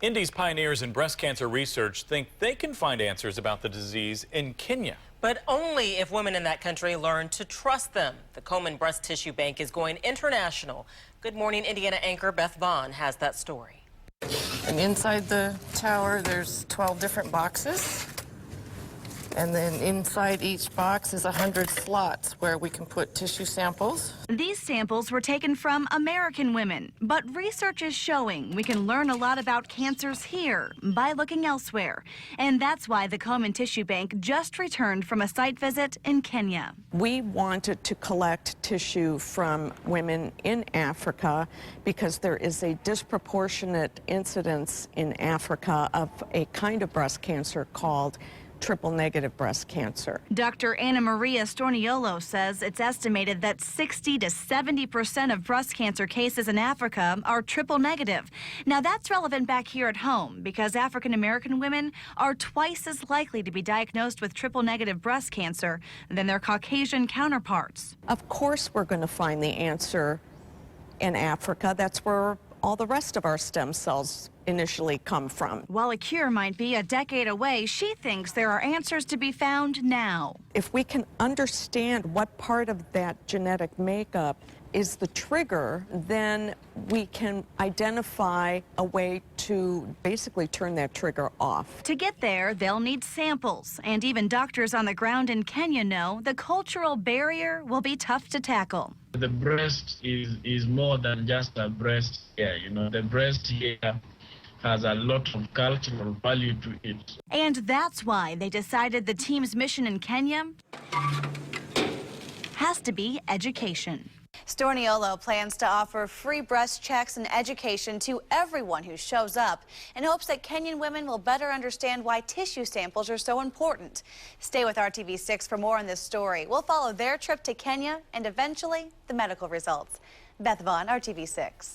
Indy's pioneers in breast cancer research think they can find answers about the disease in Kenya. But only if women in that country learn to trust them. The Komen Breast Tissue Bank is going international. Good Morning Indiana anchor Beth Vaughn has that story. And inside the tower, there's 12 different boxes. And then inside each box is 100 slots where we can put tissue samples. These samples were taken from American women, but research is showing we can learn a lot about cancers here by looking elsewhere. And that's why the Komen Tissue Bank just returned from a site visit in Kenya. We wanted to collect tissue from women in Africa because there is a disproportionate incidence in Africa of a kind of breast cancer called triple-negative breast cancer. Dr. Anna Maria Storniolo says it's estimated that 60 to 70% of breast cancer cases in Africa are triple-negative. Now that's relevant back here at home because African-American women are twice as likely to be diagnosed with triple-negative breast cancer than their Caucasian counterparts. Of course we're going to find the answer in Africa. That's where all the rest of our stem cells initially come from. While a cure might be a decade away, she thinks there are answers to be found now. If we can understand what part of that genetic makeup is the trigger, then we can identify a way to basically turn that trigger off. To get there, they'll need samples, and even doctors on the ground in Kenya know the cultural barrier will be tough to tackle. The breast is more than just a breast here. You know, the breast here has a lot of cultural value to it. And that's why they decided the team's mission in Kenya has to be education. Storniolo plans to offer free breast checks and education to everyone who shows up in hopes that Kenyan women will better understand why tissue samples are so important. Stay with RTV6 for more on this story. We'll follow their trip to Kenya and eventually the medical results. Beth Vaughn, RTV6.